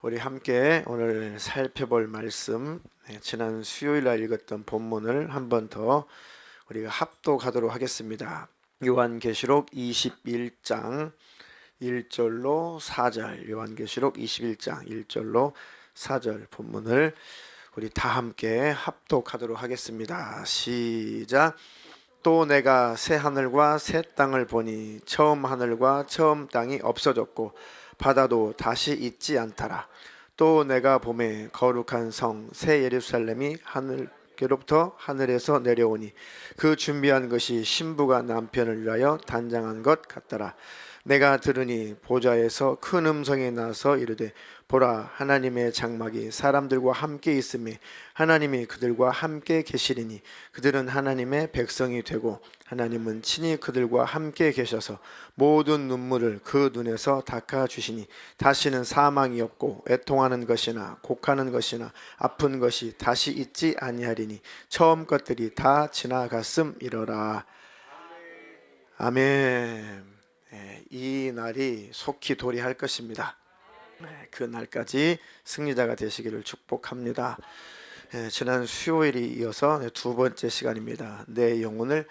우리 함께 오늘 살펴볼 말씀, 지난 수요일 날 읽었던 본문을 한 번 더 우리가 합독하도록 하겠습니다. 요한계시록 21장 1절로 4절, 요한계시록 21장 1절로 4절 본문을 우리 다 함께 합독하도록 하겠습니다. 시작. 또 내가 새 하늘과 새 땅을 보니 처음 하늘과 처음 땅이 없어졌고 바다도 다시 있지 않더라. 또 내가 보매 거룩한 성 새 예루살렘이 하늘께로부터 하늘에서 내려오니 그 준비한 것이 신부가 남편을 위하여 단장한 것 같더라. 내가 들으니 보좌에서 큰 음성이 나서 이르되 보라, 하나님의 장막이 사람들과 함께 있음에 하나님이 그들과 함께 계시리니 그들은 하나님의 백성이 되고 하나님은 친히 그들과 함께 계셔서 모든 눈물을 그 눈에서 닦아주시니 다시는 사망이 없고 애통하는 것이나 곡하는 것이나 아픈 것이 다시 있지 아니하리니 처음 것들이 다 지나갔음이러라. 아멘. 이 날이 속히 도래할 것입니다. 그 날까지 승리자가 되시기를 축복합니다. 지난 수요일이 이어서 두 번째 시간입니다. 내 영혼을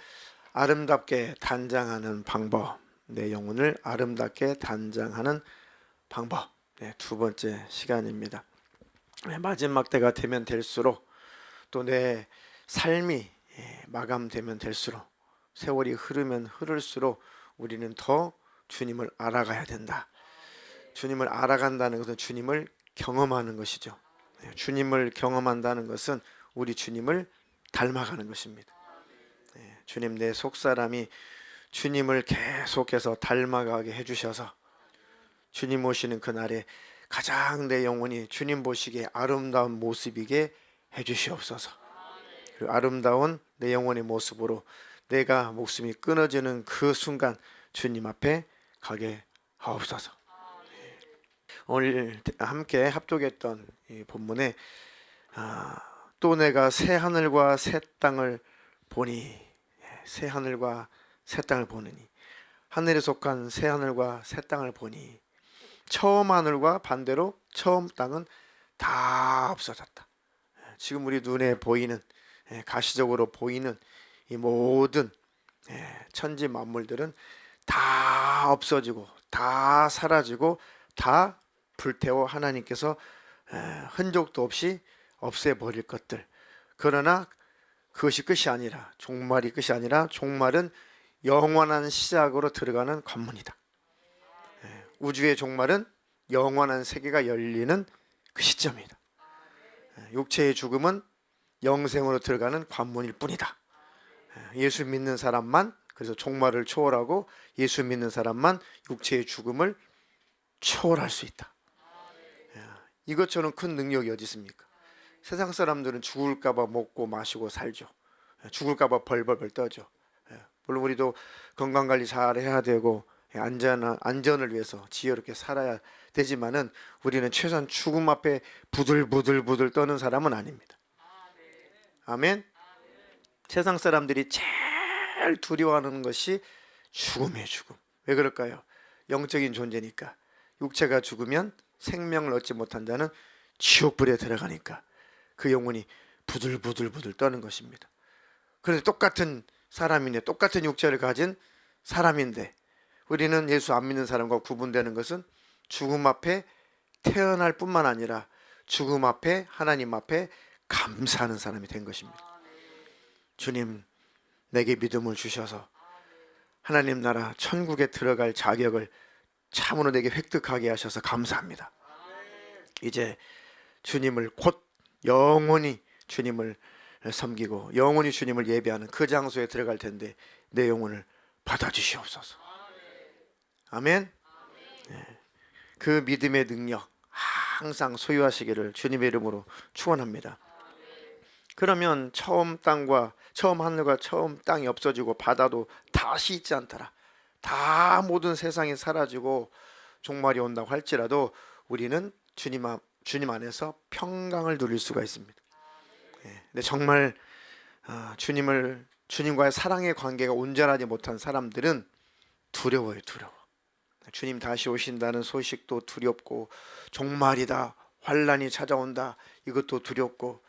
아름답게 단장하는 방법, 내 영혼을 아름답게 단장하는 방법, 두 번째 시간입니다. 마지막 때가 되면 될수록 또 내 삶이 마감되면 될수록 세월이 흐르면 흐를수록 우리는 더 주님을 알아가야 된다. 주님을 알아간다는 것은 주님을 경험하는 것이죠. 주님을 경험한다는 것은 우리 주님을 닮아가는 것입니다. 주님, 내 속사람이 주님을 계속해서 닮아가게 해주셔서 주님 오시는 그날에 가장 내 영혼이 주님 보시기에 아름다운 모습이게 해주시옵소서. 그 아름다운 내 영혼의 모습으로 내가 목숨이 끊어지는 그 순간 주님 앞에 가게 하옵소서. 오늘 함께 합독했던 이 본문에 또 내가 새 하늘과 새 땅을 보니, 새 하늘과 새 땅을 보느니, 하늘에 속한 새 하늘과 새 땅을 보니 처음 하늘과 반대로 처음 땅은 다 없어졌다. 지금 우리 눈에 보이는, 가시적으로 보이는 이 모든 천지 만물들은 다 없어지고 다 사라지고 다 불태워 하나님께서 흔적도 없이 없애버릴 것들. 그러나 그것이 끝이 아니라, 종말이 끝이 아니라 종말은 영원한 시작으로 들어가는 관문이다. 우주의 종말은 영원한 세계가 열리는 그 시점이다. 육체의 죽음은 영생으로 들어가는 관문일 뿐이다. 예수 믿는 사람만, 그래서 종말을 초월하고 예수 믿는 사람만 육체의 죽음을 초월할 수 있다. 이것처럼 큰 능력이 어디 있습니까? 세상 사람들은 죽을까 봐 먹고 마시고 살죠. 죽을까 봐 벌벌벌 떠죠. 물론 우리도 건강관리 잘 해야 되고 안전을 위해서 지혜롭게 살아야 되지만은 우리는 최소한 죽음 앞에 부들부들 떠는 사람은 아닙니다. 아멘. 세상 사람들이 제일 두려워하는 것이 죽음이에요. 죽음. 왜 그럴까요? 영적인 존재니까. 육체가 죽으면 생명을 얻지 못한 자는 지옥불에 들어가니까 그 영혼이 부들부들 떠는 것입니다. 그런데 똑같은 사람인데, 똑같은 육체를 가진 사람인데, 우리는 예수 안 믿는 사람과 구분되는 것은 죽음 앞에 태어날 뿐만 아니라 죽음 앞에, 하나님 앞에 감사하는 사람이 된 것입니다. 주님, 내게 믿음을 주셔서 하나님 나라 천국에 들어갈 자격을 참으로 내게 획득하게 하셔서 감사합니다. 이제 주님을 곧 영원히 주님을 섬기고 영원히 주님을 예배하는 그 장소에 들어갈 텐데 내 영혼을 받아주시옵소서. 아멘. 그 믿음의 능력 항상 소유하시기를 주님의 이름으로 축원합니다. 그러면 처음 하늘과 처음 땅이 없어지고 바다도 다시 있지 않더라. 다 모든 세상이 사라지고 종말이 온다고 할지라도 우리는 주님 안에서 평강을 누릴 수가 있습니다. 근데 정말 주님을 주님과의 사랑의 관계가 온전하지 못한 사람들은 두려워요. 두려워. 주님 다시 오신다는 소식도 두렵고, 종말이다, 환란이 찾아온다, 이것도 두렵고,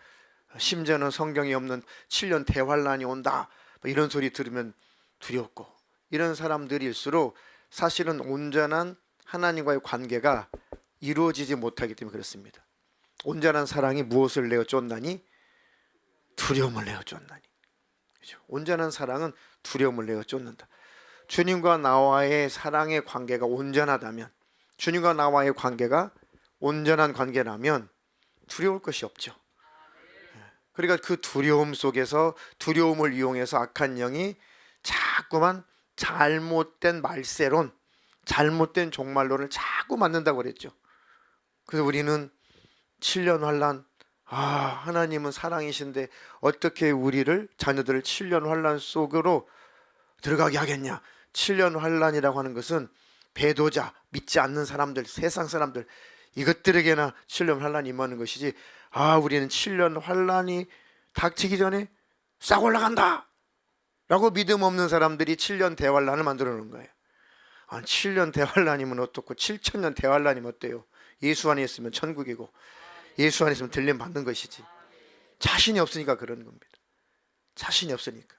심지어는 성경이 없는 7년 대환란이 온다, 이런 소리 들으면 두렵고, 이런 사람들일수록 사실은 온전한 하나님과의 관계가 이루어지지 못하기 때문에 그렇습니다. 온전한 사랑이 무엇을 내어 쫓나니? 두려움을 내어 쫓나니. 그렇죠? 온전한 사랑은 두려움을 내어 쫓는다. 주님과 나와의 사랑의 관계가 온전하다면, 주님과 나와의 관계가 온전한 관계라면 두려울 것이 없죠. 그러니까 그 두려움 속에서, 두려움을 이용해서 악한 영이 자꾸만 잘못된 말세론, 잘못된 종말론을 자꾸 만든다고 그랬죠. 그래서 우리는 7년 환란, 하나님은 사랑이신데 어떻게 우리를, 자녀들을 7년 환란 속으로 들어가게 하겠냐. 7년 환란이라고 하는 것은 배도자, 믿지 않는 사람들, 세상 사람들, 이것들에게나 7년 환란이 임하는 것이지, 우리는 7년 환란이 닥치기 전에 싹 올라간다 라고 믿음 없는 사람들이 7년 대환란을 만들어 놓은 거예요. 7년 대환란이면 어떻고 7천년 대환란이면 어때요? 예수 안에 있으면 천국이고, 예수 안에 있으면 들림 받는 것이지. 자신이 없으니까 그런 겁니다. 자신이 없으니까.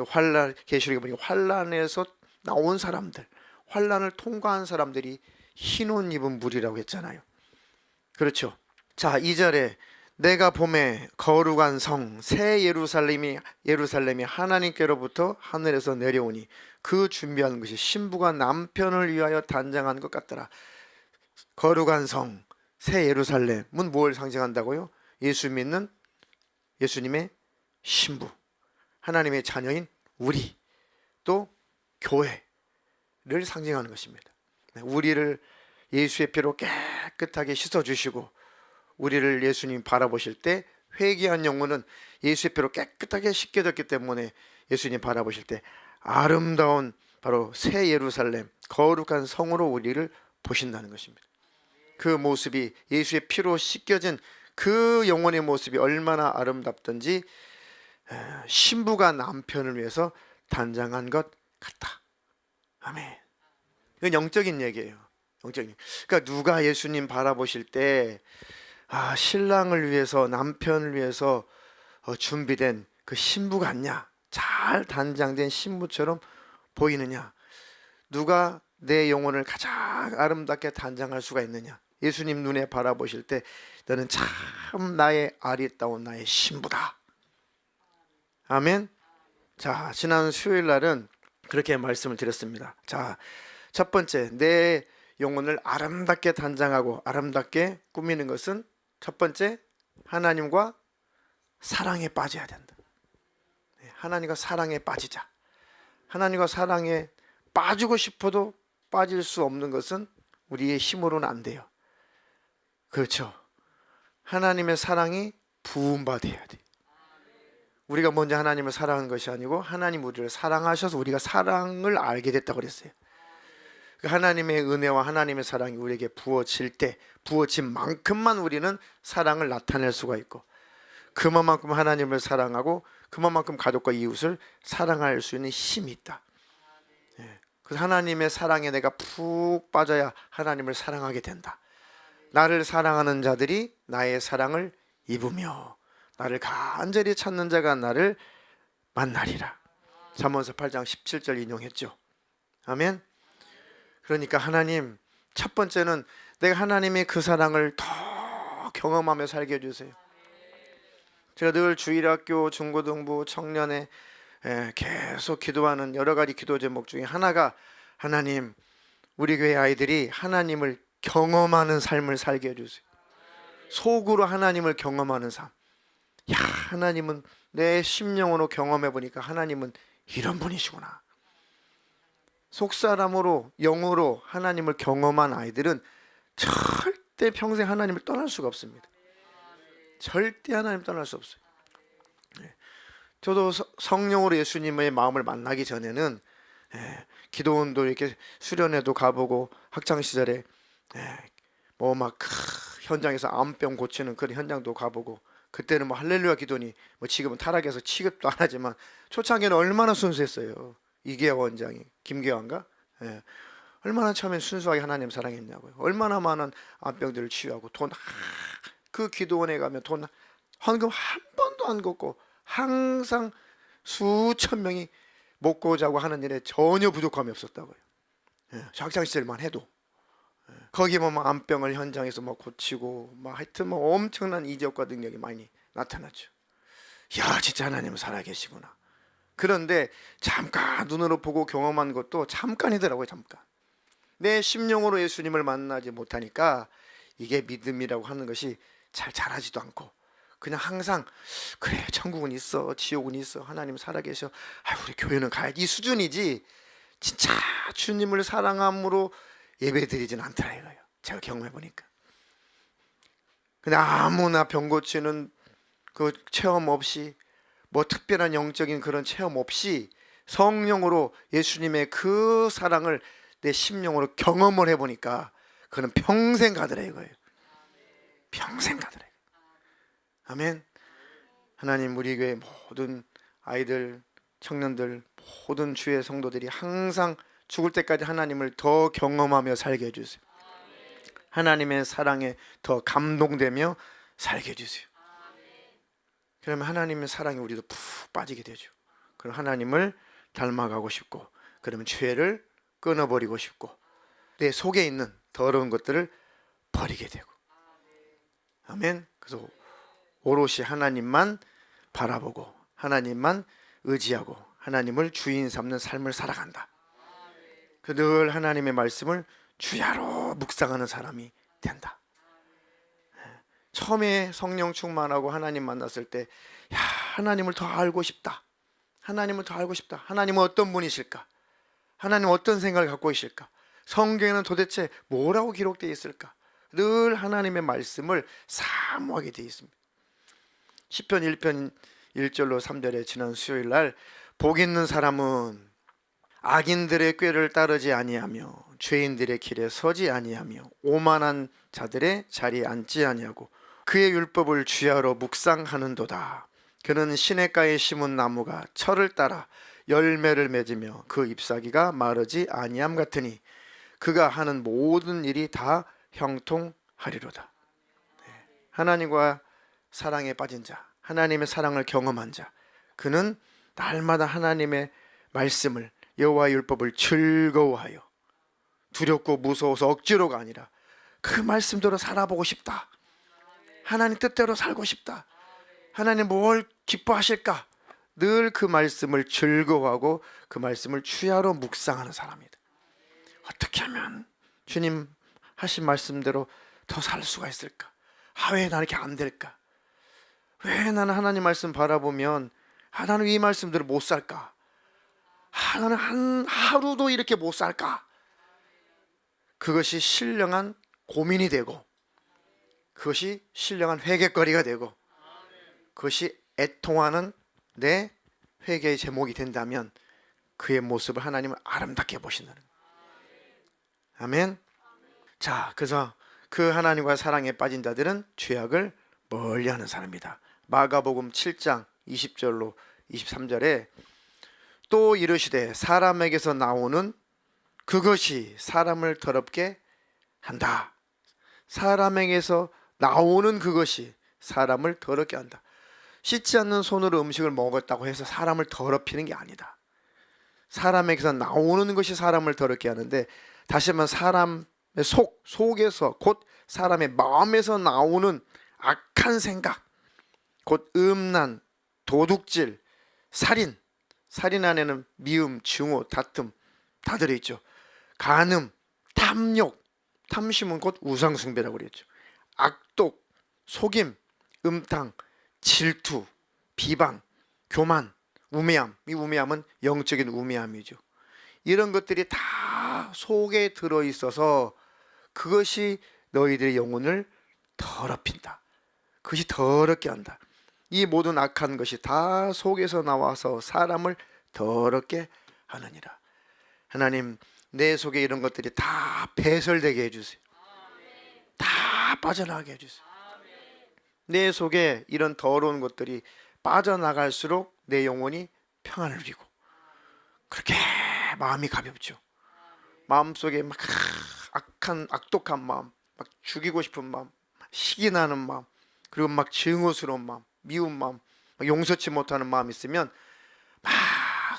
환란, 계시록에 보니까 환란에서 나온 사람들, 환란을 통과한 사람들이 흰 옷 입은 무리라고 했잖아요. 그렇죠. 자, 2절에 내가 봄에 거룩한 성 새 예루살렘이 하나님께로부터 하늘에서 내려오니 그 준비하는 것이 신부가 남편을 위하여 단장한 것 같더라. 거룩한 성 새 예루살렘은 뭘 상징한다고요? 예수 믿는 예수님의 신부, 하나님의 자녀인 우리, 또 교회를 상징하는 것입니다. 우리를 예수의 피로 깨끗하게 씻어주시고, 우리를 예수님 바라보실 때 회개한 영혼은 예수의 피로 깨끗하게 씻겨졌기 때문에 예수님 바라보실 때 아름다운 바로 새 예루살렘, 거룩한 성으로 우리를 보신다는 것입니다. 그 모습이, 예수의 피로 씻겨진 그 영혼의 모습이 얼마나 아름답든지 신부가 남편을 위해서 단장한 것 같다. 아멘. 이건 영적인 얘기예요. 영적인. 그러니까 누가 예수님 바라보실 때 신랑을 위해서, 남편을 위해서 준비된 그 신부 같냐, 잘 단장된 신부처럼 보이느냐, 누가 내 영혼을 가장 아름답게 단장할 수가 있느냐. 예수님 눈에 바라보실 때 너는 참 나의 아리따운 나의 신부다. 아멘. 자, 지난 수요일 날은 그렇게 말씀을 드렸습니다. 자, 첫 번째, 내 영혼을 아름답게 단장하고 아름답게 꾸미는 것은 첫 번째, 하나님과 사랑에 빠져야 된다. 하나님과 사랑에 빠지자. 하나님과 사랑에 빠지고 싶어도 빠질 수 없는 것은 우리의 힘으로는 안 돼요. 그렇죠. 하나님의 사랑이 부음받아야 돼. 우리가 먼저 하나님을 사랑한 것이 아니고 하나님 우리를 사랑하셔서 우리가 사랑을 알게 됐다고 그랬어요. 하나님의 은혜와 하나님의 사랑이 우리에게 부어질 때, 부어진 만큼만 우리는 사랑을 나타낼 수가 있고, 그만큼 하나님을 사랑하고 그만큼 가족과 이웃을 사랑할 수 있는 힘이 있다. 그래서 하나님의 사랑에 내가 푹 빠져야 하나님을 사랑하게 된다. 나를 사랑하는 자들이 나의 사랑을 입으며 나를 간절히 찾는 자가 나를 만나리라. 잠언서 8장 17절 인용했죠. 아멘. 그러니까 하나님, 첫 번째는 내가 하나님의 그 사랑을 더 경험하며 살게 해주세요. 제가 늘 주일학교, 중고등부, 청년회 계속 기도하는 여러 가지 기도 제목 중에 하나가, 하나님, 우리 교회 아이들이 하나님을 경험하는 삶을 살게 해주세요. 속으로 하나님을 경험하는 삶. 야, 하나님은 내 심령으로 경험해 보니까 하나님은 이런 분이시구나. 속사람으로, 영으로 하나님을 경험한 아이들은 절대 평생 하나님을 떠날 수가 없습니다. 절대 하나님 떠날 수 없어요. 저도 성령으로 예수님의 마음을 만나기 전에는 기도원도 이렇게 수련회도 가보고, 학창시절에 뭐 막 현장에서 암병 고치는 그런 현장도 가보고, 그때는 뭐 할렐루야 기도니 뭐 지금은 타락해서 취급도 안 하지만 초창기에는 얼마나 순수했어요. 이계화 원장이, 김계화인가? 예. 얼마나 처음엔 순수하게 하나님 사랑했냐고요. 얼마나 많은 암병들을 치유하고 그 기도원에 가면 돈 헌금 한 번도 안 걷고 항상 수천 명이 먹고 자고 하는 일에 전혀 부족함이 없었다고요. 예. 학창시절만 해도. 거기 보면 암병을 현장에서 막 고치고 막 하여튼 뭐 엄청난 이적과 능력이 많이 나타났죠. 야, 진짜 하나님은 살아계시구나. 그런데 잠깐 눈으로 보고 경험한 것도 잠깐이더라고요. 잠깐. 내 심령으로 예수님을 만나지 못하니까 이게 믿음이라고 하는 것이 잘 자라지도 않고 그냥 항상 그래, 천국은 있어, 지옥은 있어, 하나님 살아계셔, 우리 교회는 가야지, 이 수준이지 진짜 주님을 사랑함으로 예배드리진 않더라 이거예요. 제가 경험해 보니까. 그냥 아무나 병 고치는 그 체험 없이 뭐 특별한 영적인 그런 체험 없이 성령으로 예수님의 그 사랑을 내 심령으로 경험을 해보니까 그는 평생 가더라 이거예요. 평생 가더라. 아멘. 하나님, 우리 교회 모든 아이들, 청년들, 모든 주의 성도들이 항상 죽을 때까지 하나님을 더 경험하며 살게 해주세요. 하나님의 사랑에 더 감동되며 살게 해주세요. 그러면 하나님의 사랑에 우리도 푹 빠지게 되죠. 그럼 하나님을 닮아가고 싶고, 그러면 죄를 끊어버리고 싶고, 내 속에 있는 더러운 것들을 버리게 되고. 아멘. 그래서 오롯이 하나님만 바라보고 하나님만 의지하고 하나님을 주인 삼는 삶을 살아간다. 늘 하나님의 말씀을 주야로 묵상하는 사람이 된다. 처음에 성령 충만하고 하나님 만났을 때, 야, 하나님을 더 알고 싶다. 하나님을 더 알고 싶다. 하나님은 어떤 분이실까? 하나님은 어떤 생각을 갖고 계실까? 성경에는 도대체 뭐라고 기록되어 있을까? 늘 하나님의 말씀을 사모하게 되어 있습니다. 시편 1편 1절로 3절에 지난 수요일 날, 복 있는 사람은 악인들의 꾀를 따르지 아니하며 죄인들의 길에 서지 아니하며 오만한 자들의 자리에 앉지 아니하고 그의 율법을 주야로 묵상하는도다. 그는 시냇가에 심은 나무가 철을 따라 열매를 맺으며 그 잎사귀가 마르지 아니함 같으니 그가 하는 모든 일이 다 형통하리로다. 하나님과 사랑에 빠진 자, 하나님의 사랑을 경험한 자, 그는 날마다 하나님의 말씀을, 여호와의 율법을 즐거워하여 두렵고 무서워서 억지로가 아니라 그 말씀대로 살아보고 싶다. 하나님 뜻대로 살고 싶다. 하나님 뭘 기뻐하실까? 늘 그 말씀을 즐거워하고 그 말씀을 주야로 묵상하는 사람이다. 어떻게 하면 주님 하신 말씀대로 더 살 수가 있을까? 왜 나 이렇게 안 될까? 왜 나는 하나님 말씀 바라보면 나는 이 말씀대로 못 살까? 나는 한 하루도 이렇게 못 살까? 그것이 신령한 고민이 되고, 그것이 신령한 회개거리가 되고, 그것이 애통하는 내 회개의 제목이 된다면 그의 모습을 하나님은 아름답게 보신다는 거예요. 아멘. 자, 그래서 그 하나님과 사랑에 빠진 자들은 죄악을 멀리하는 사람이다. 마가복음 7장 20절로 23절에 또 이르시되 사람에게서 나오는 그것이 사람을 더럽게 한다. 사람에게서 나오는 그것이 사람을 더럽게 한다. 씻지 않는 손으로 음식을 먹었다고 해서 사람을 더럽히는 게 아니다. 사람에게서 나오는 것이 사람을 더럽게 하는데, 다시 한번 사람의 속에서, 곧 사람의 마음에서 나오는 악한 생각, 곧 음란, 도둑질, 살인, 살인 안에는 미움, 증오, 다툼 다 들어있죠. 간음, 탐욕, 탐심은 곧 우상숭배라고 그랬죠. 악독, 속임, 음탕, 질투, 비방, 교만, 우매함. 이 우매함은 영적인 우매함이죠. 이런 것들이 다 속에 들어있어서 그것이 너희들의 영혼을 더럽힌다. 그것이 더럽게 한다. 이 모든 악한 것이 다 속에서 나와서 사람을 더럽게 하느니라. 하나님, 내 속에 이런 것들이 다 배설되게 해주세요. 다 빠져나가게 해주세요. 내 속에 이런 더러운 것들이 빠져나갈수록 내 영혼이 평안을 누리고 그렇게 마음이 가볍죠. 마음속에 막 악한 악독한 마음, 막 죽이고 싶은 마음, 시기 나는 마음, 그리고 막 증오스러운 마음, 미운 마음, 막 용서치 못하는 마음이 있으면 막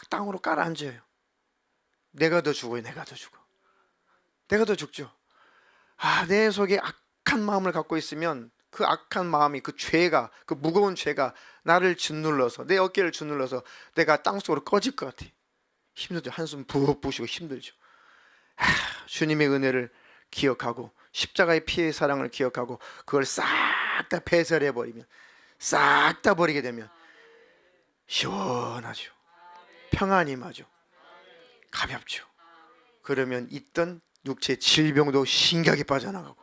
땅으로 깔아앉아요. 내가 더 죽어요. 내가 더 죽어. 내가 더 죽죠. 내 속에 악한 마음을 갖고 있으면 그 악한 마음이, 그 죄가, 그 무거운 죄가 나를 짓눌러서, 내 어깨를 짓눌러서 내가 땅속으로 꺼질 것 같아. 힘들죠. 한숨 푹 부시고 힘들죠. 주님의 은혜를 기억하고 십자가의 피의 사랑을 기억하고 그걸 싹 다 배설해 버리면, 싹 다 버리게 되면 시원하죠. 평안이 임하죠. 가볍죠. 그러면 있던 육체 질병도 신기하게 빠져나가고,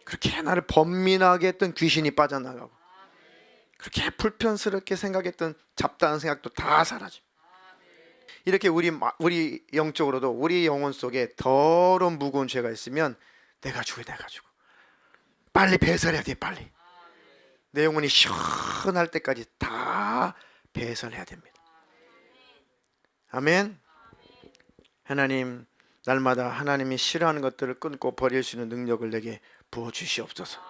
그렇게 나를 번민하게 했던 귀신이 빠져나가고, 그렇게 불편스럽게 생각했던 잡다한 생각도 다 사라져. 이렇게 우리 영적으로도 우리 영혼 속에 더러운 무거운 죄가 있으면 내가 죽어. 빨리 배설해야 돼. 빨리 내 영혼이 시원할 때까지 다 배설해야 됩니다. 아멘. 하나님, 날마다 하나님이 싫어하는 것들을 끊고 버릴 수 있는 능력을 내게 부어주시옵소서.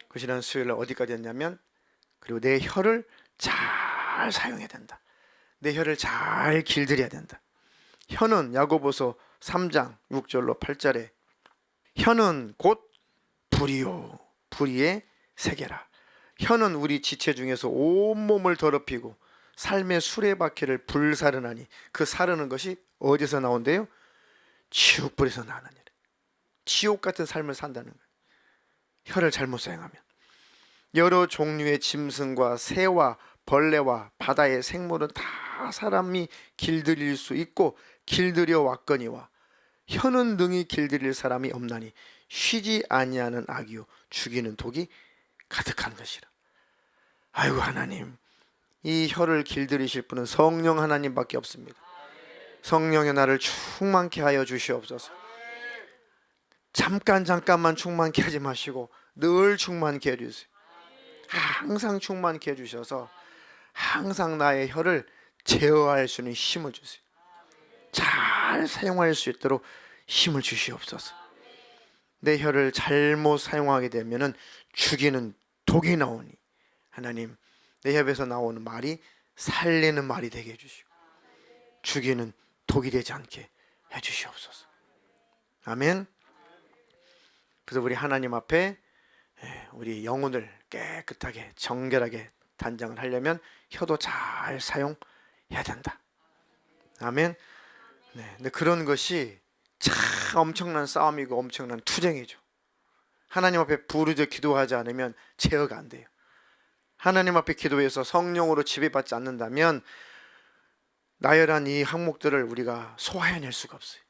그 지난 수요일 날 어디까지 했냐면, 그리고 내 혀를 잘 사용해야 된다. 내 혀를 잘 길들여야 된다. 혀는 야고보서 3장 6절로 8절에 혀는 곧 불이요 불의의 세계라. 혀는 우리 지체 중에서 온몸을 더럽히고 삶의 수레바퀴를 불사르나니, 그 사르는 것이 어디서 나온대요? 지옥불에서 나는 일. 지옥 같은 삶을 산다는 거예요. 혀를 잘못 사용하면. 여러 종류의 짐승과 새와 벌레와 바다의 생물은 다 사람이 길들일 수 있고 길들여 왔거니와 혀는 능히 길들일 사람이 없나니 쉬지 아니하는 악이요 죽이는 독이 가득한 것이라. 아이고, 하나님, 이 혀를 길들이실 분은 성령 하나님밖에 없습니다. 성령의 나를 충만케 하여 주시옵소서. 잠깐만 충만케 하지 마시고 늘 충만케 해주세요. 항상 충만케 해주셔서 항상 나의 혀를 제어할 수 있는 힘을 주세요. 잘 사용할 수 있도록 힘을 주시옵소서. 내 혀를 잘못 사용하게 되면 죽이는 독이 나오니, 하나님, 내 입에서 나오는 말이 살리는 말이 되게 해주시고 죽이는 독이 되지 않게 해주시옵소서. 아멘. 그래서 우리 하나님 앞에 우리 영혼을 깨끗하게 정결하게 단장을 하려면 혀도 잘 사용해야 된다. 아멘. 네, 근데 그런 것이 참 엄청난 싸움이고 엄청난 투쟁이죠. 하나님 앞에 부르짖어 기도하지 않으면 제어가 안 돼요. 하나님 앞에 기도해서 성령으로 지배받지 않는다면 나열한 이 항목들을 우리가 소화해낼 수가 없어요.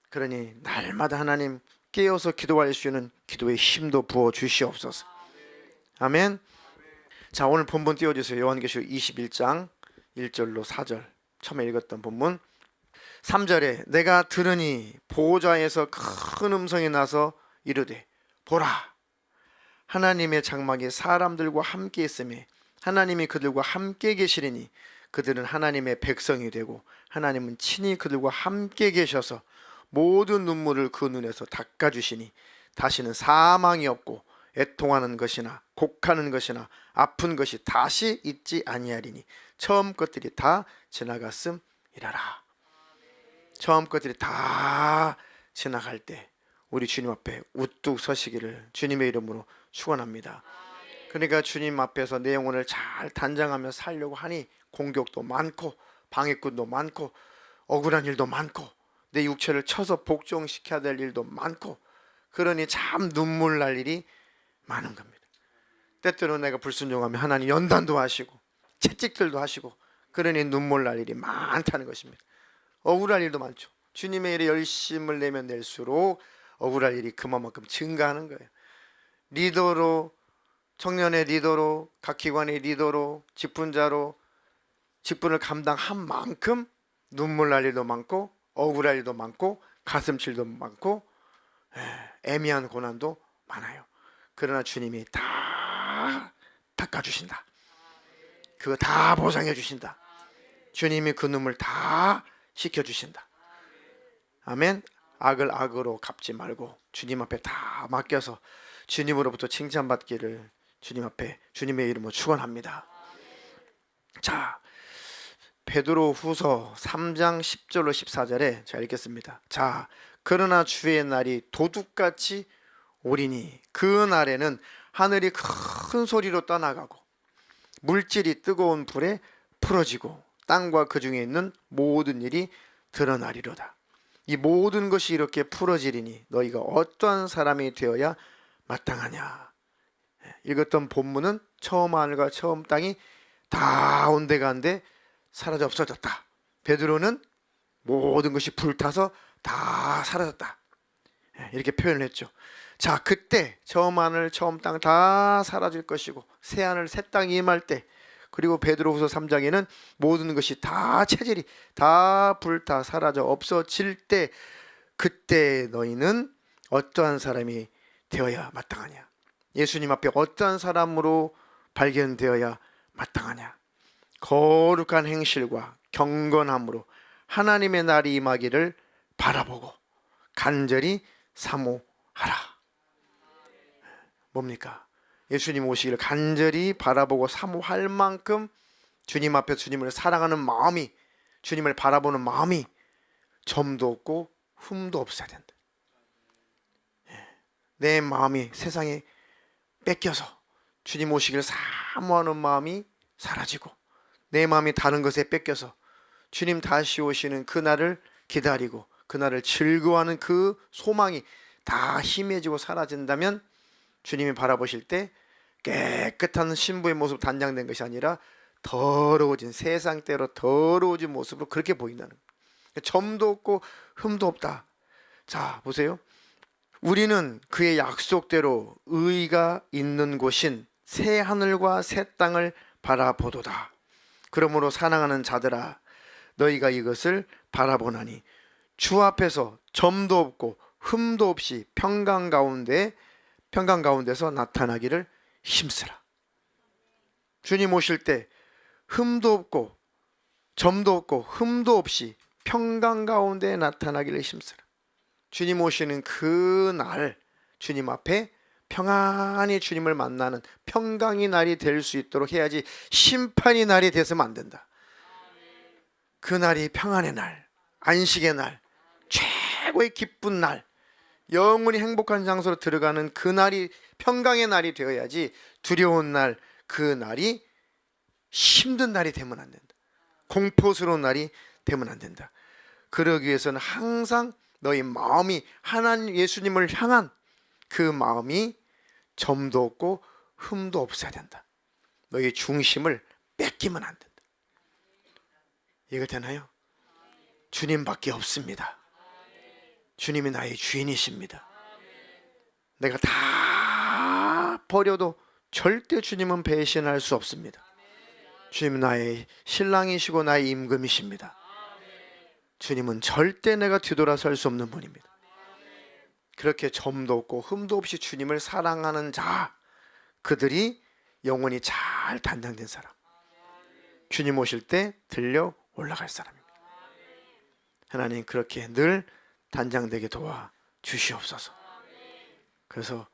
그러니 날마다 하나님 깨어서 기도할 수 있는 기도의 힘도 부어 주시옵소서. 아멘. 자, 오늘 본문 띄워주세요. 요한계시록 21장 1절로 4절, 처음에 읽었던 본문. 3절에 내가 들으니 보호자에서 큰 음성이 나서 이르되 보라, 하나님의 장막이 사람들과 함께 있음에 하나님이 그들과 함께 계시리니 그들은 하나님의 백성이 되고 하나님은 친히 그들과 함께 계셔서 모든 눈물을 그 눈에서 닦아주시니 다시는 사망이 없고 애통하는 것이나 곡하는 것이나 아픈 것이 다시 있지 아니하리니 처음 것들이 다 지나갔음이라라. 처음 것들이 다 지나갈 때 우리 주님 앞에 우뚝 서시기를 주님의 이름으로 축원합니다. 그러니까 주님 앞에서 내 영혼을 잘 단장하며 살려고 하니 공격도 많고 방해꾼도 많고 억울한 일도 많고 내 육체를 쳐서 복종시켜야 될 일도 많고, 그러니 참 눈물 날 일이 많은 겁니다. 때때로 내가 불순종하면 하나님 연단도 하시고 채찍들도 하시고, 그러니 눈물 날 일이 많다는 것입니다. 억울할 일도 많죠. 주님의 일에 열심을 내면 낼수록 억울할 일이 그만큼 증가하는 거예요. 리더로, 청년의 리더로, 각 기관의 리더로, 직분자로 직분을 감당한 만큼 눈물 날 일도 많고 억울할 일도 많고 가슴칠도 많고 애매한 고난도 많아요. 그러나 주님이 다 다 닦아주신다. 그거 다 보상해 주신다. 주님이 그 눈물 다 씻겨주신다. 아멘. 악을 악으로 갚지 말고 주님 앞에 다 맡겨서 주님으로부터 칭찬받기를 주님 앞에 주님의 이름으로 축원합니다. 자, 베드로 후서 3장 10절로 14절에 제가 읽겠습니다. 자, 그러나 주의 날이 도둑같이 오리니 그 날에는 하늘이 큰 소리로 떠나가고 물질이 뜨거운 불에 풀어지고 땅과 그 중에 있는 모든 일이 드러나리로다. 이 모든 것이 이렇게 풀어지리니 너희가 어떠한 사람이 되어야 마땅하냐. 읽었던 본문은 처음 하늘과 처음 땅이 다 온데간데 사라져 없어졌다. 베드로는 모든 것이 불타서 다 사라졌다. 이렇게 표현을 했죠. 자, 그때 처음 하늘 처음 땅 다 사라질 것이고 새 하늘 새 땅이 임할 때, 그리고 베드로후서 3장에는 모든 것이 다 체질이 다 불타 사라져 없어질 때, 그때 너희는 어떠한 사람이 되어야 마땅하냐. 예수님 앞에 어떠한 사람으로 발견되어야 마땅하냐. 거룩한 행실과 경건함으로 하나님의 날이 임하기를 바라보고 간절히 사모하라. 뭡니까? 예수님 오시기를 간절히 바라보고 사모할 만큼 주님 앞에 주님을 사랑하는 마음이, 주님을 바라보는 마음이 점도 없고 흠도 없어야 된다. 내 마음이 세상에 뺏겨서 주님 오시기를 사모하는 마음이 사라지고 내 마음이 다른 것에 뺏겨서 주님 다시 오시는 그날을 기다리고 그날을 즐거워하는 그 소망이 다 희미해지고 사라진다면 주님이 바라보실 때 깨끗한 신부의 모습 단장된 것이 아니라 더러워진, 세상 때로 더러워진 모습으로 그렇게 보인다는 거예요. 점도 없고 흠도 없다. 자, 보세요. 우리는 그의 약속대로 의가 있는 곳인 새 하늘과 새 땅을 바라보도다. 그러므로 사랑하는 자들아, 너희가 이것을 바라보나니 주 앞에서 점도 없고 흠도 없이 평강 가운데서 나타나기를 힘쓰라. 주님 오실 때 흠도 없고 점도 없고 흠도 없이 평강 가운데 나타나기를 힘쓰라. 주님 오시는 그 날 주님 앞에 평안히 주님을 만나는 평강의 날이 될 수 있도록 해야지 심판의 날이 돼서는 안 된다. 그 날이 평안의 날, 안식의 날, 최고의 기쁜 날, 영원히 행복한 장소로 들어가는 그 날이 평강의 날이 되어야지 두려운 날, 그 날이 힘든 날이 되면 안 된다. 공포스러운 날이 되면 안 된다. 그러기 위해서는 항상 너희 마음이 하나님 예수님을 향한 그 마음이 점도 없고 흠도 없어야 된다. 너희 중심을 뺏기면 안 된다. 이거 되나요? 주님밖에 없습니다. 주님이 나의 주인이십니다. 내가 다 버려도 절대 주님은 배신할 수 없습니다. 주님은 나의 신랑이시고 나의 임금이십니다. 주님은 절대 내가 뒤돌아설 수 없는 분입니다. 그렇게 점도 없고 흠도 없이 주님을 사랑하는 자, 그들이 영원히 잘 단장된 사람, 주님 오실 때 들려 올라갈 사람입니다. 하나님 그렇게 늘 단장되게 도와 주시옵소서. 그래서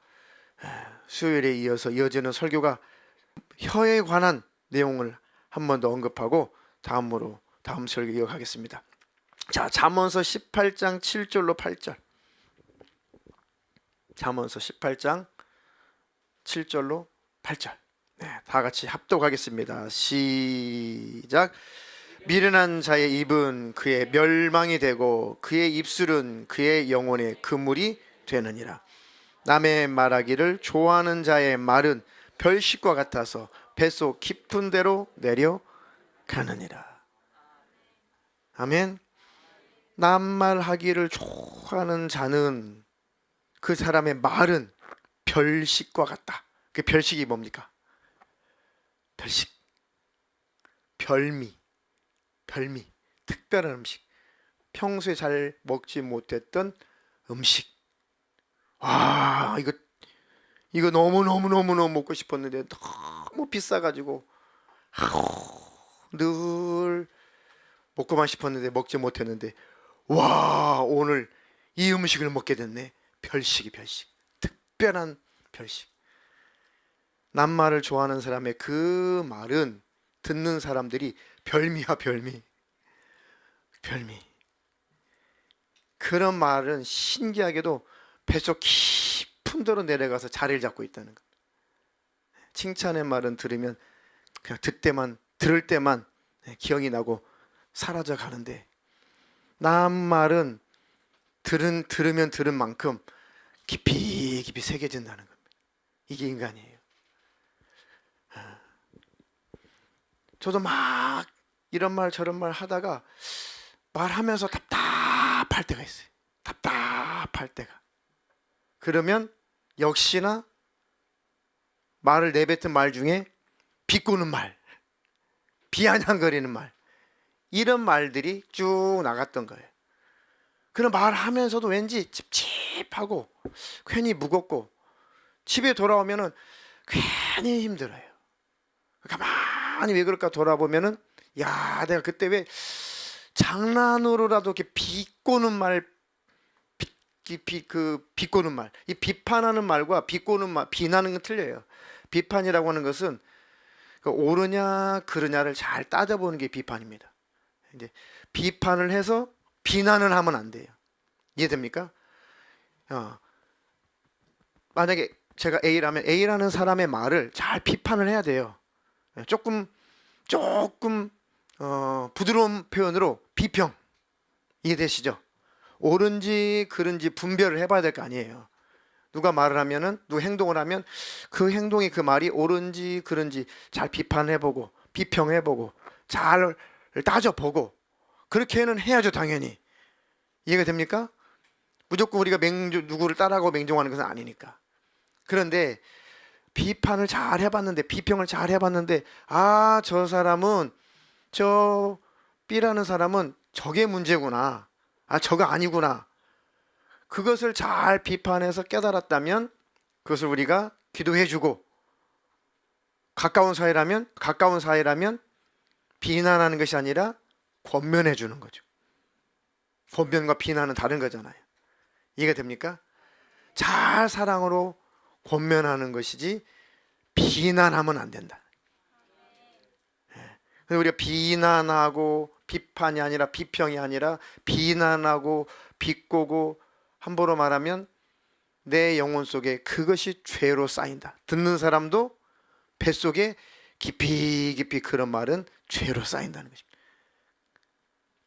수요일에 이어지는 설교가 혀에 관한 내용을 한 번 더 언급하고 다음 설교 이어가겠습니다. 자, 잠언서 18장 7절로 8절. 잠언서 18장 7절로 8절. 다 같이 합독하겠습니다. 시작. 미련한 자의 입은 그의 멸망이 되고 그의 입술은 그의 영혼의 그물이 되느니라. 남의 말하기를 좋아하는 자의 말은 별식과 같아서 뱃속 깊은 데로 내려가느니라. 아멘. 남말하기를 좋아하는 자는 그 사람의 말은 별식과 같다. 그 별식이 뭡니까? 별식, 별미, 특별한 음식, 평소에 잘 먹지 못했던 음식. 와, 이거 이거 너무 먹고 싶었는데 너무 비싸가지고 늘 먹고만 싶었는데 먹지 못했는데, 와, 오늘 이 음식을 먹게 됐네. 별식이 별식, 특별한 별식. 낱말을 좋아하는 사람의 그 말은 듣는 사람들이 별미야, 별미. 그런 말은 신기하게도 뱃속 깊은 데로 내려가서 자리를 잡고 있다는 것. 칭찬의 말은 들으면 그냥 들을 때만 기억이 나고 사라져 가는데, 낱말은 들으면 들은 만큼 깊이 새겨진다는 겁니다. 이게 인간이에요. 저도 막 이런 말 저런 말 하다가 말하면서 답답할 때가 있어요. 답답할 때가. 그러면 역시나 말을 내뱉은 말 중에 비꼬는 말, 비아냥거리는 말, 이런 말들이 쭉 나갔던 거예요. 그런 말하면서도 왠지 찝찝하고 괜히 무겁고 집에 돌아오면은 괜히 힘들어요. 가만히 왜 그럴까 돌아보면은, 야, 내가 그때 왜 장난으로라도 이렇게 비꼬는 말, 비꼬는 말, 이 비판하는 말과 비꼬는 말, 비난은 건 틀려요. 비판이라고 하는 것은 옳으냐 그르냐를 잘 따져보는 게 비판입니다. 이제 비판을 해서 비난을 하면 안 돼요. 이해됩니까? 만약에 제가 A라면 A라는 사람의 말을 잘 비판을 해야 돼요. 조금 부드러운 표현으로 비평. 이해되시죠? 옳은지 그른지 분별을 해봐야 될 거 아니에요. 누가 말을 하면은, 누가 행동을 하면 그 행동이, 그 말이 옳은지 그른지 잘 비판해보고 비평해보고 잘 따져보고 그렇게는 해야죠, 당연히. 이해가 됩니까? 무조건 우리가 누구를 따라가고 맹종하는 것은 아니니까. 그런데 비판을 잘 해봤는데, 비평을 잘 해봤는데, 아, 저 사람은, 저 B라는 사람은 저게 문제구나, 아, 저가 아니구나, 그것을 잘 비판해서 깨달았다면 그것을 우리가 기도해주고, 가까운 사이라면 비난하는 것이 아니라 권면해주는 거죠. 권면과 비난은 다른 거잖아요. 이해가 됩니까? 잘 사랑으로 권면하는 것이지 비난하면 안 된다. 우리가 비난하고 비판이 아니라, 비평이 아니라 비난하고 비꼬고, 함부로 말하면 내 영혼 속에 그것이 죄로 쌓인다. 듣는 사람도 뱃속에 깊이 그런 말은 죄로 쌓인다는 것입니다.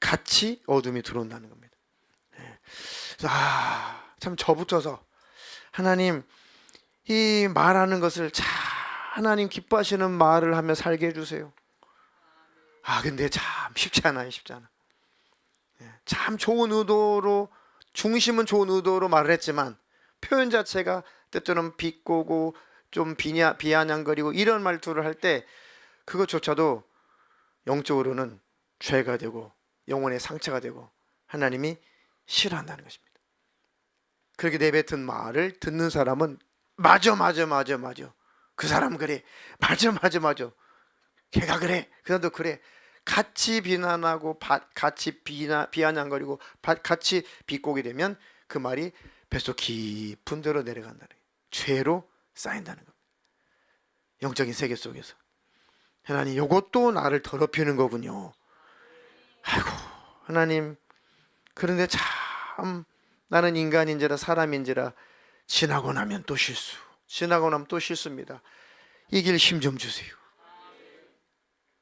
같이 어둠이 들어온다는 겁니다. 참 저부터서 하나님, 이 말하는 것을 참 하나님 기뻐하시는 말을 하며 살게 해주세요. 근데 참 쉽지 않아요. 참 좋은 의도로, 중심은 좋은 의도로 말을 했지만 표현 자체가 때때로는 비꼬고 좀 비아냥거리고 이런 말투를 할 때 그것조차도 영적으로는 죄가 되고 영혼의 상처가 되고 하나님이 싫어한다는 것입니다. 그렇게 내뱉은 말을 듣는 사람은 맞아, 그 사람 그래, 맞아, 걔가 그래, 그 사람도 그래, 같이 비난하고 같이 비아냥거리고 같이 비꼬게 되면 그 말이 뱃속 깊은 데로 내려간다는 거예요. 죄로 쌓인다는 겁니다. 영적인 세계 속에서 하나님, 이것도 나를 더럽히는 거군요. 아이고 하나님, 그런데 참 나는 인간인지라 사람인지라 지나고 나면 또 실수입니다. 이 길 힘 좀 주세요.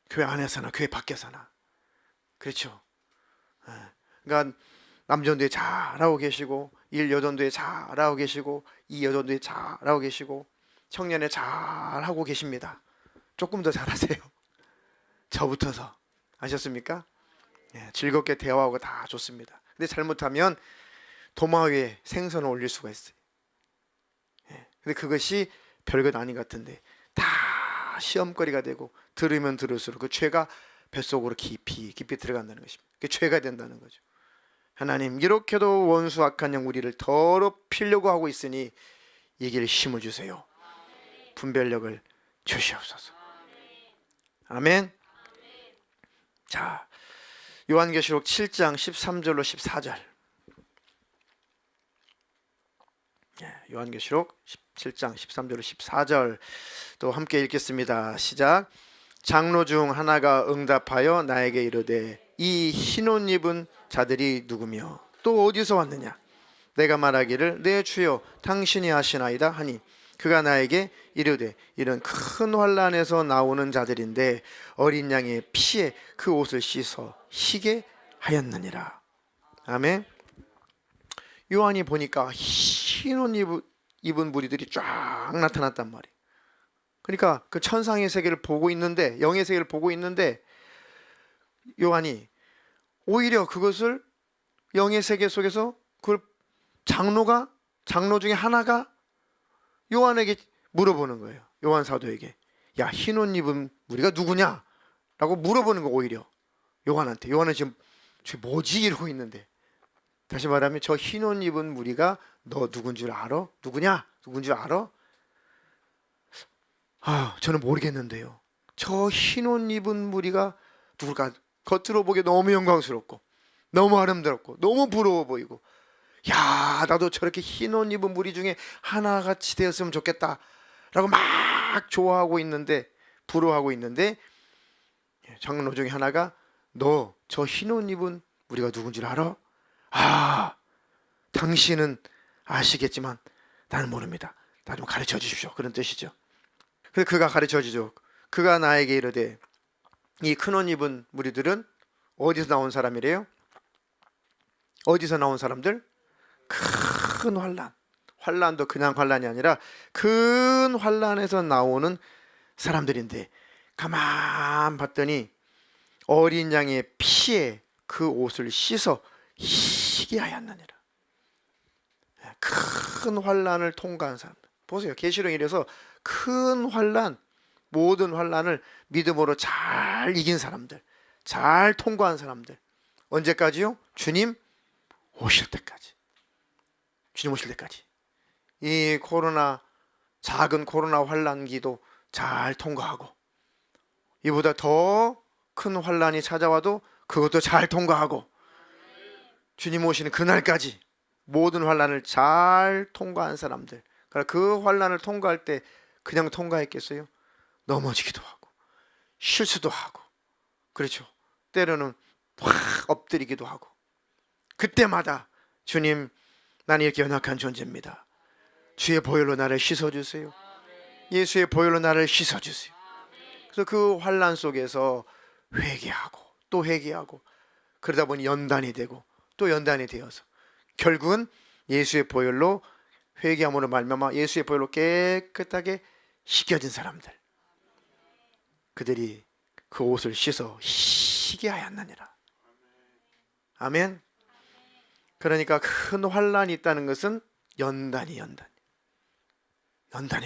교회 안에서나 교회 밖에서나. 그렇죠. 그러니까 남전도에 잘하고 계시고, 일여전도에 잘하고 계시고, 이여전도에 잘하고 계시고, 청년에 잘하고 계십니다. 조금 더 잘하세요. 저부터서. 아셨습니까? 즐겁게 대화하고 다 좋습니다. 근데 잘못하면 도마 위에 생선을 올릴 수가 있어요. 근데 그것이 별것 아닌 것 같은데 다 시험거리가 되고, 들으면 들을수록 그 죄가 뱃속으로 깊이 들어간다는 것입니다. 그게 죄가 된다는 거죠. 하나님, 이렇게도 원수 악한 영 우리를 더럽히려고 하고 있으니 이 길에 힘을 주세요. 분별력을 주시옵소서. 아멘. 자, 요한계시록 7장 13절로 14절. 요한계시록 17장 13절로 14절 또 함께 읽겠습니다. 시작. 장로 중 하나가 응답하여 나에게 이르되 이 흰옷 입은 자들이 누구며 또 어디서 왔느냐? 내가 말하기를 내 주여 당신이 하시나이다 하니 그가 나에게 이르되 이런 큰 환난에서 나오는 자들인데 어린 양의 피에 그 옷을 씻어 희게 하였느니라. 아멘. 요한이 보니까 흰옷 입은 무리들이 쫙 나타났단 말이에요. 그러니까 그 천상의 세계를 보고 있는데, 영의 세계를 보고 있는데 요한이 오히려 그것을 영의 세계 속에서 그걸 장로 중에 하나가 요한에게 물어보는 거예요. 요한 사도에게. 야, 흰옷 입은 무리가 누구냐? 라고 물어보는 거. 오히려 요한한테. 요한은 지금 뭐지? 이러고 있는데, 다시 말하면 저 흰옷 입은 무리가 너 누군 줄 알아? 누구냐? 누군 줄 알아? 저는 모르겠는데요. 저 흰옷 입은 무리가 누굴까? 겉으로 보기에 너무 영광스럽고 너무 아름답고 너무 부러워 보이고, 야, 나도 저렇게 흰옷 입은 무리 중에 하나같이 되었으면 좋겠다 라고 막 좋아하고 있는데, 부러워하고 있는데, 장로 중에 하나가 너 저 흰옷 입은 무리가 누군지 알아? 당신은 아시겠지만 나는 모릅니다. 나 좀 가르쳐 주십시오. 그런 뜻이죠. 그래서 그가 가르쳐 주죠. 그가 나에게 이르되 이 큰 옷 입은 무리들은 어디서 나온 사람이래요? 어디서 나온 사람들? 큰 환난. 환난도 그냥 환난이 아니라 큰 환난에서 나오는 사람들인데, 가만 봤더니 어린 양의 피에 그 옷을 씻어 희게 하였느니라. 큰 환난을 통과한 사람들. 보세요. 계시록 이래서 큰 환난, 모든 환난을 믿음으로 잘 이긴 사람들, 잘 통과한 사람들. 언제까지요? 주님 오실 때까지. 주님 오실 때까지. 이 작은 코로나 환난기도 잘 통과하고, 이보다 더 큰 환난이 찾아와도 그것도 잘 통과하고, 주님 오시는 그날까지 모든 환난을 잘 통과한 사람들. 그러니까 그 환난을 통과할 때 그냥 통과했겠어요? 넘어지기도 하고 실수도 하고, 그렇죠. 때로는 확 엎드리기도 하고, 그때마다 주님, 나는 이렇게 연약한 존재입니다. 주의 보혈로 나를 씻어주세요. 예수의 보혈로 나를 씻어주세요. 그래서 그 환난 속에서 회개하고 또 회개하고, 그러다 보니 연단이 되고 또 연단이 되어서 결국은 예수의 보혈로, 회개함으로 말미암아 예수의 보혈로 깨끗하게 씻겨진 사람들, 그들이 그 옷을 씻어 희게 하였느니라. 아멘. 그러니까 큰 환난이 있다는 것은 연단의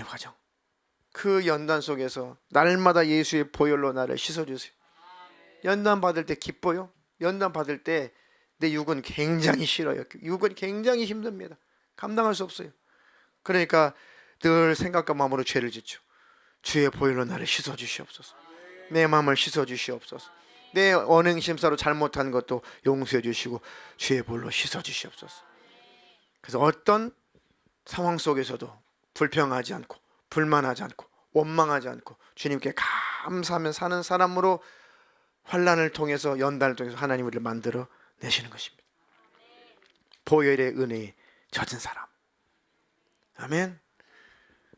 과정. 그 연단 속에서 날마다 예수의 보혈로 나를 씻어주세요. 연단 받을 때 기뻐요. 연단 받을 때 내 육은 굉장히 싫어요. 육은 굉장히 힘듭니다. 감당할 수 없어요. 그러니까 늘 생각과 마음으로 죄를 짓죠. 주의 보혈로 나를 씻어주시옵소서. 내 마음을 씻어주시옵소서. 내 언행심사로 잘못한 것도 용서해 주시고 주의 보혈로 씻어주시옵소서. 그래서 어떤 상황 속에서도 불평하지 않고 불만하지 않고 원망하지 않고 주님께 감사하며 사는 사람으로 환난을 통해서, 연단을 통해서 하나님 우리를 만들어 내시는 것입니다. 보혈의 은혜에 젖은 사람. 아멘.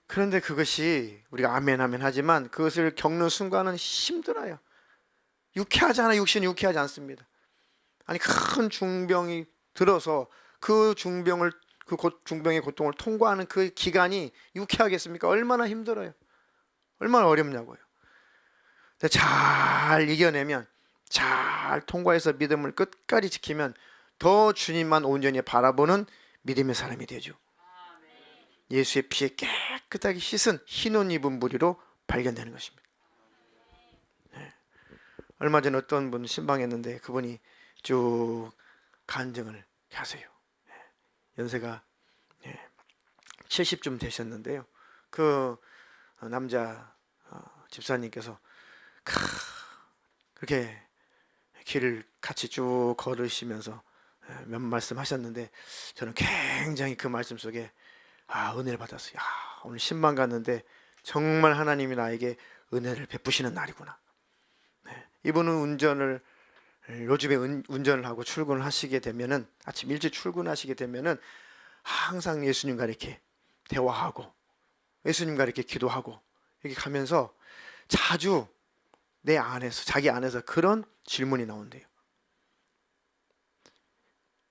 그런데 그것이 우리가 아멘 아멘 하지만 그것을 겪는 순간은 힘들어요. 유쾌하지 육신이 유쾌하지 않습니다. 아니, 큰 중병이 들어서 그 중병의 고통을 통과하는 그 기간이 유쾌하겠습니까? 얼마나 힘들어요. 얼마나 어렵냐고요. 근데 잘 이겨내면, 잘 통과해서 믿음을 끝까지 지키면 더 주님만 온전히 바라보는 믿음의 사람이 되죠. 예수의 피에 깨끗하게 씻은 흰옷 입은 무리로 발견되는 것입니다. 얼마 전에 어떤 분 신방했는데 그분이 쭉 간증을 하세요. 연세가 70쯤 되셨는데요. 그 남자 집사님께서 그렇게 길을 같이 쭉 걸으시면서 몇 말씀 하셨는데 저는 굉장히 그 말씀 속에 은혜를 받았어요. 오늘 신방 갔는데 정말 하나님이 나에게 은혜를 베푸시는 날이구나. 이분은 요즘에 운전을 하고 출근을 하시게 되면은, 아침 일찍 출근하시게 되면은 항상 예수님과 이렇게 대화하고 예수님과 이렇게 기도하고 이렇게 가면서 자주 자기 안에서 그런 질문이 나온대요.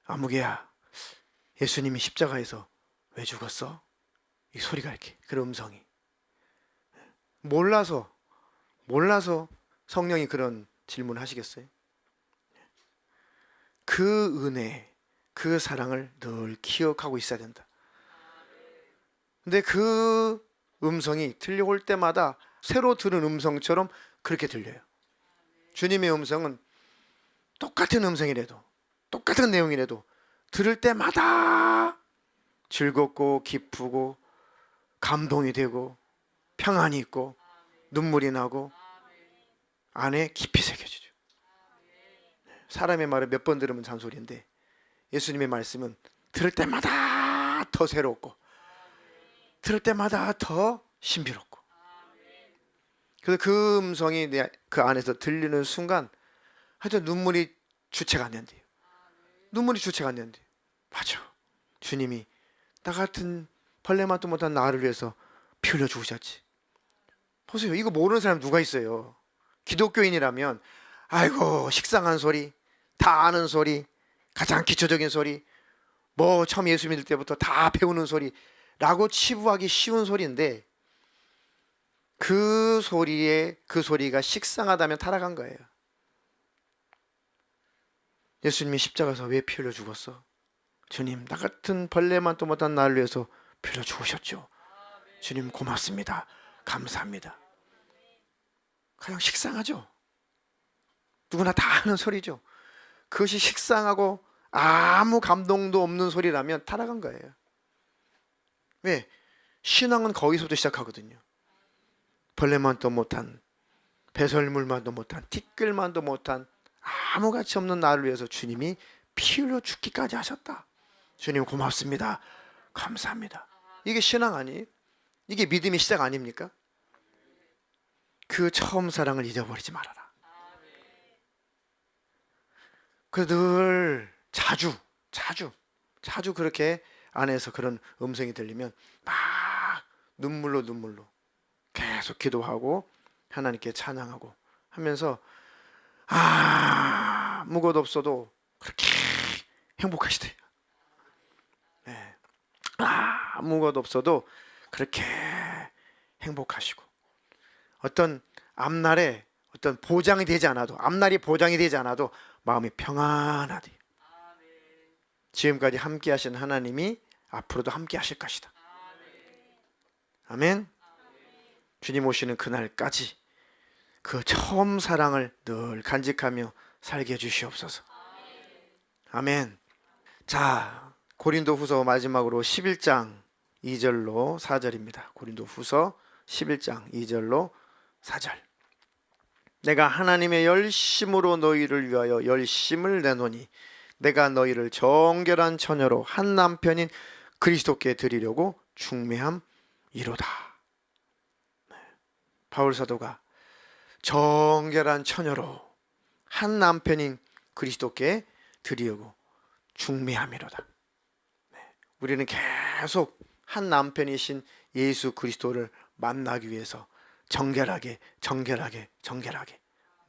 아무개야, 예수님이 십자가에서 왜 죽었어? 이 소리가 이렇게, 그런 음성이. 몰라서 성령이 그런 질문을 하시겠어요? 그 은혜, 그 사랑을 늘 기억하고 있어야 된다. 근데 그 음성이 들려올 때마다 새로 들은 음성처럼 그렇게 들려요. 주님의 음성은 똑같은 음성이라도, 똑같은 내용이라도 들을 때마다 즐겁고 기쁘고 감동이 되고 평안이 있고 눈물이 나고 안에 깊이 새겨지죠. 사람의 말을 몇 번 들으면 잔소리인데 예수님의 말씀은 들을 때마다 더 새롭고 들을 때마다 더 신비롭고, 그래서 그 음성이 그 안에서 들리는 순간 하여튼 눈물이 주체가 안 된대요. 눈물이 주체가 안 된대요. 맞아, 주님이 나 같은 벌레만도 못한 나를 위해서 피 흘려 죽으셨지. 보세요, 이거 모르는 사람 누가 있어요? 기독교인이라면 아이고 식상한 소리, 다 아는 소리, 가장 기초적인 소리, 뭐 처음 예수 믿을 때부터 다 배우는 소리라고 치부하기 쉬운 소리인데, 그 소리가 식상하다면 타락한 거예요. 예수님이 십자가에서 왜 피 흘려 죽었어? 주님, 나 같은 벌레만도 못한 나를 위해서 피 흘려 죽으셨죠. 주님 고맙습니다, 감사합니다. 그냥 식상하죠. 누구나 다 하는 소리죠. 그것이 식상하고 아무 감동도 없는 소리라면 타락한 거예요. 왜? 신앙은 거기서부터 시작하거든요. 벌레만도 못한, 배설물만도 못한, 티끌만도 못한, 아무 가치 없는 나를 위해서 주님이 피 흘려 죽기까지 하셨다. 주님 고맙습니다, 감사합니다. 이게 신앙 아니에요? 이게 믿음의 시작 아닙니까? 그 처음 사랑을 잊어버리지 말아라. 그 늘 자주 그렇게 안에서 그런 음성이 들리면 막 눈물로 계속 기도하고 하나님께 찬양하고 하면서 아무것도 없어도 그렇게 행복하시대요. 네. 아무것도 없어도 그렇게 행복하시고, 어떤 앞날에 어떤 보장이 되지 않아도, 앞날이 보장이 되지 않아도 마음이 평안하대요. 지금까지 함께 하신 하나님이 앞으로도 함께 하실 것이다. 아멘. 주님 오시는 그날까지 그 처음 사랑을 늘 간직하며 살게 해주시옵소서. 아멘. 자, 고린도후서 마지막으로 11장 2절로 4절입니다. 고린도후서 11장 2절로 4절. 내가 하나님의 열심으로 너희를 위하여 열심을 내노니 내가 너희를 정결한 처녀로 한 남편인 그리스도께 드리려고 중매함이로다. 바울 사도가 정결한 처녀로 한 남편인 그리스도께 드리려고 중매함이로다. 우리는 계속 한 남편이신 예수 그리스도를 만나기 위해서 정결하게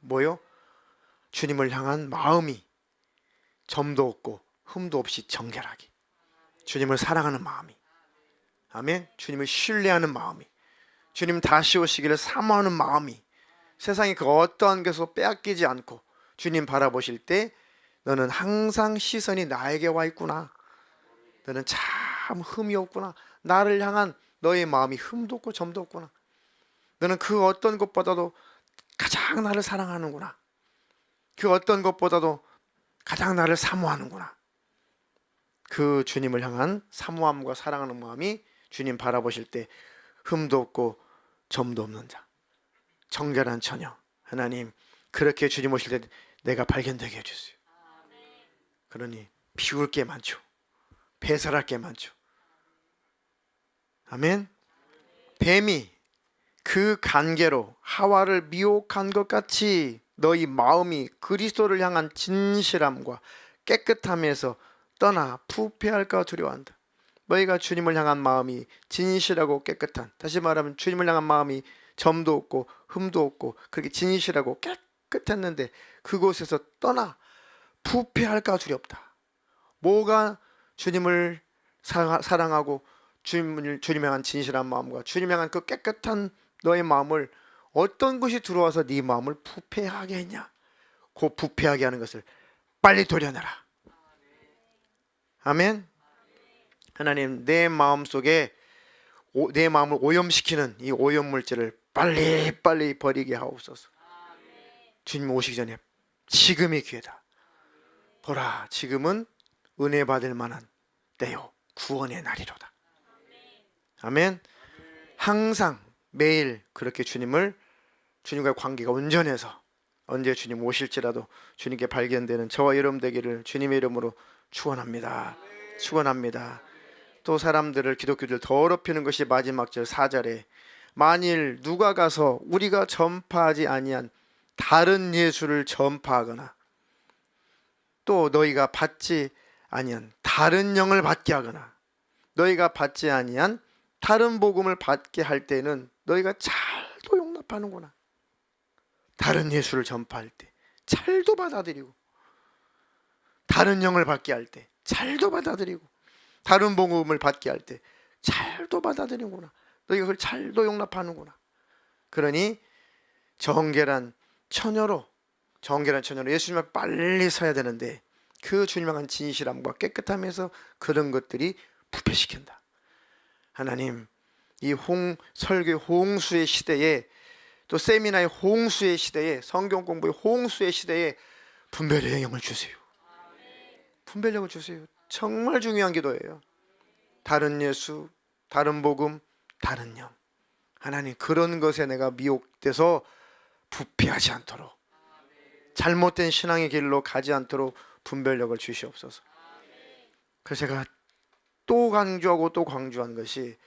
뭐요? 주님을 향한 마음이 점도 없고 흠도 없이 정결하게, 주님을 사랑하는 마음이, 아멘. 주님을 신뢰하는 마음이, 주님 다시 오시기를 사모하는 마음이, 세상의 그 어떠한 것에서 빼앗기지 않고 주님 바라보실 때 너는 항상 시선이 나에게 와 있구나, 너는 참 흠이 없구나, 나를 향한 너의 마음이 흠도 없고 점도 없구나, 너는 그 어떤 것보다도 가장 나를 사랑하는구나, 그 어떤 것보다도 가장 나를 사모하는구나. 그 주님을 향한 사모함과 사랑하는 마음이 주님 바라보실 때 흠도 없고 점도 없는 자, 정결한 처녀. 하나님, 그렇게 주님 오실 때 내가 발견되게 해주세요. 그러니 비울 게 많죠. 배설할 게 많죠. 아멘. 뱀이 그 간계로 하와를 미혹한 것 같이 너희 마음이 그리스도를 향한 진실함과 깨끗함에서 떠나 부패할까 두려워한다. 너희가 주님을 향한 마음이 진실하고 깨끗한, 다시 말하면 주님을 향한 마음이 점도 없고 흠도 없고 그렇게 진실하고 깨끗했는데 그곳에서 떠나 부패할까 두렵다. 뭐가 주님을 사랑하고 주님 향한 진실한 마음과 주님 향한 그 깨끗한 너의 마음을 어떤 것이 들어와서 네 마음을 부패하게 했냐? 그 부패하게 하는 것을 빨리 도려내라. 아멘. 하나님, 내 마음 속에 내 마음을 오염시키는 이 오염물질을 빨리 버리게 하옵소서. 주님 오시기 전에 지금이 기회다. 보라, 지금은 은혜 받을 만한 때요, 구원의 날이로다. 아멘. 항상 매일 그렇게 주님과의 관계가 온전해서 언제 주님 오실지라도 주님께 발견되는 저와 여러분 되기를 주님의 이름으로 축원합니다. 축원합니다. 또 사람들을, 기독교들 더럽히는 것이 마지막 절 4절에 만일 누가 가서 우리가 전파하지 아니한 다른 예수를 전파하거나 또 너희가 받지 아니한 다른 영을 받게 하거나 너희가 받지 아니한 다른 복음을 받게 할 때는 너희가 잘도 용납하는구나. 다른 예수를 전파할 때 잘도 받아들이고, 다른 영을 받게 할 때 잘도 받아들이고, 다른 복음을 받게 할 때 잘도 받아들이는구나. 너희가 그걸 잘도 용납하는구나. 그러니 정결한 처녀로 예수님 앞에 빨리 서야 되는데 그 주님 향한 진실함과 깨끗함에서 그런 것들이 부패시킨다. 하나님, 이 설교의 홍수의 시대에, 또 세미나의 홍수의 시대에, 성경 공부의 홍수의 시대에 분별의 영을 주세요. 분별력을 주세요. 정말 중요한 기도예요. 다른 예수, 다른 복음, 다른 영. 하나님, 그런 것에 내가 미혹돼서 부패하지 않도록, 잘못된 신앙의 길로 가지 않도록 분별력을 주시옵소서. 그래서 제가 또 강조하고 또 강조한 것이,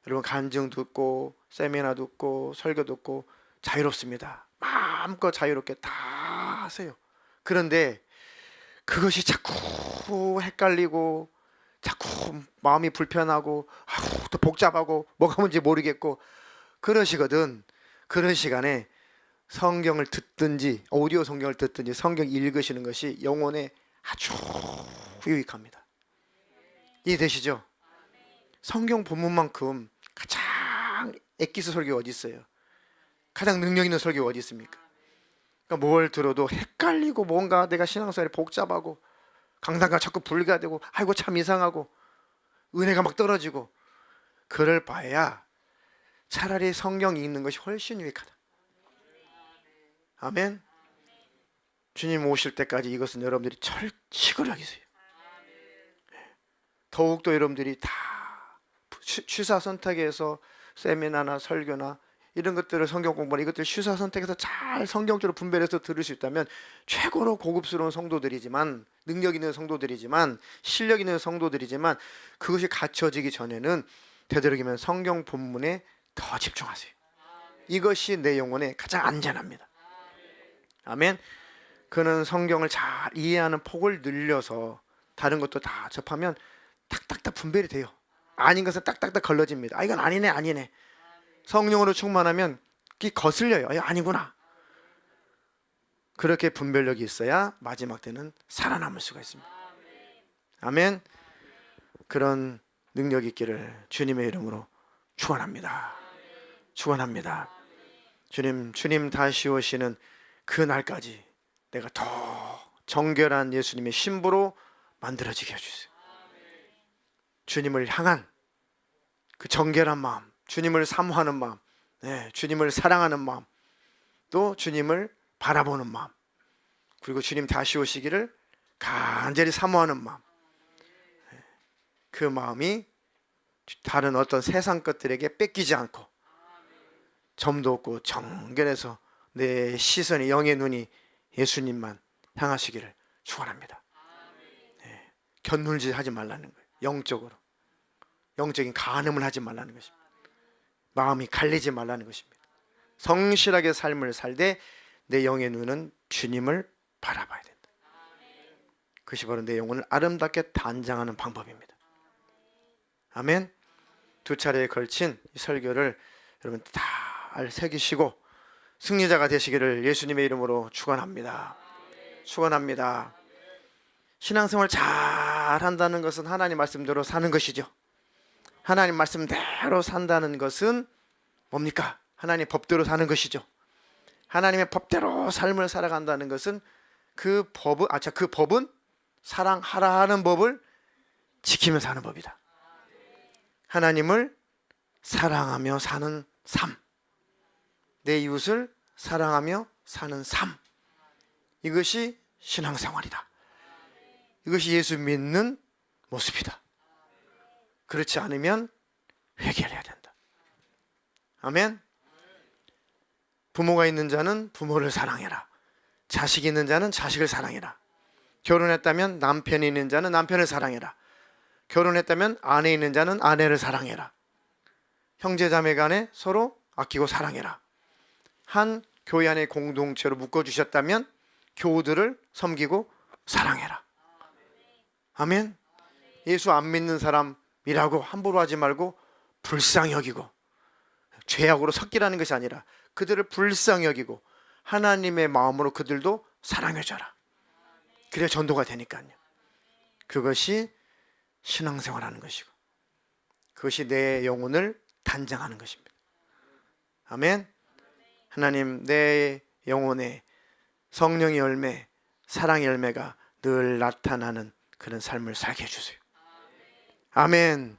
여러분 간증 듣고 세미나 듣고 설교 듣고 자유롭습니다. 마음껏 자유롭게 다 하세요. 그런데 그것이 자꾸 헷갈리고 자꾸 마음이 불편하고 또 복잡하고 뭐가 뭔지 모르겠고 그러시거든. 그런 시간에 성경을 듣든지 오디오 성경을 듣든지 성경 읽으시는 것이 영혼에 아주 유익합니다. 이해되시죠? 성경 본문만큼 가장 엑기스 설교가 어디 있어요? 가장 능력 있는 설교가 어디 있습니까? 그러니까 뭘 들어도 헷갈리고 뭔가 내가 신앙생활이 복잡하고 강단과 자꾸 분리가 되고 아이고 참 이상하고 은혜가 막 떨어지고 그럴 바에야 차라리 성경이 읽는 것이 훨씬 유익하다. 아멘. 주님 오실 때까지 이것은 여러분들이 철칙을 하기세요. 더욱더 여러분들이 다 취사 선택해서 세미나나 설교나 이런 것들을 성경 공부나 이것들 취사 선택해서 잘 성경적으로 분별해서 들을 수 있다면 최고로 고급스러운 성도들이지만, 능력 있는 성도들이지만, 실력 있는 성도들이지만, 그것이 갖춰지기 전에는 되도록이면 성경 본문에 더 집중하세요. 이것이 내 영혼에 가장 안전합니다. 아멘. 그는 성경을 잘 이해하는 폭을 늘려서 다른 것도 다 접하면 딱딱딱 분별이 돼요. 아닌 것은 딱딱딱 걸러집니다. 아, 이건 아니네. 성령으로 충만하면 이 거슬려요. 아니구나. 그렇게 분별력이 있어야 마지막 때는 살아남을 수가 있습니다. 아멘. 그런 능력이 있기를 주님의 이름으로 축원합니다. 축원합니다. 주님 다시 오시는 그 날까지 내가 더 정결한 예수님의 신부로 만들어지게 해주세요. 주님을 향한 그 정결한 마음, 주님을 사모하는 마음, 주님을 사랑하는 마음, 또 주님을 바라보는 마음, 그리고 주님 다시 오시기를 간절히 사모하는 마음, 그 마음이 다른 어떤 세상 것들에게 뺏기지 않고 점도 없고 정결해서 내 시선이, 영의 눈이 예수님만 향하시기를 축원합니다. 네. 견눈질 하지 말라는 거예요. 영적으로 영적인 간음을 하지 말라는 것입니다. 마음이 갈리지 말라는 것입니다. 성실하게 삶을 살되 내 영의 눈은 주님을 바라봐야 된다. 그것이 바로 내 영혼을 아름답게 단장하는 방법입니다. 아멘. 두 차례에 걸친 이 설교를 여러분 잘 새기시고 승리자가 되시기를 예수님의 이름으로 축원합니다. 축원합니다. 신앙생활 잘 한다는 것은 하나님 말씀대로 사는 것이죠. 하나님 말씀대로 산다는 것은 뭡니까? 하나님 법대로 사는 것이죠. 하나님의 법대로 삶을 살아간다는 것은 그 법은 사랑하라는 법을 지키면서 사는 법이다. 하나님을 사랑하며 사는 삶, 내 이웃을 사랑하며 사는 삶, 이것이 신앙생활이다. 이것이 예수 믿는 모습이다. 그렇지 않으면 회개를 해야 된다. 아멘. 부모가 있는 자는 부모를 사랑해라. 자식이 있는 자는 자식을 사랑해라. 결혼했다면 남편이 있는 자는 남편을 사랑해라. 결혼했다면 아내 있는 자는 아내를 사랑해라. 형제자매 간에 서로 아끼고 사랑해라. 한 교회 안에 공동체로 묶어주셨다면 교우들을 섬기고 사랑해라. 아멘. 예수 안 믿는 사람이라고 함부로 하지 말고 불쌍히 여기고, 죄악으로 섞이라는 것이 아니라 그들을 불쌍히 여기고 하나님의 마음으로 그들도 사랑해줘라. 그래야 전도가 되니까요. 그것이 신앙생활하는 것이고, 그것이 내 영혼을 단장하는 것입니다. 아멘. 하나님, 내 영혼에 성령의 열매, 사랑의 열매가 늘 나타나는 그런 삶을 살게 해주세요. 아멘.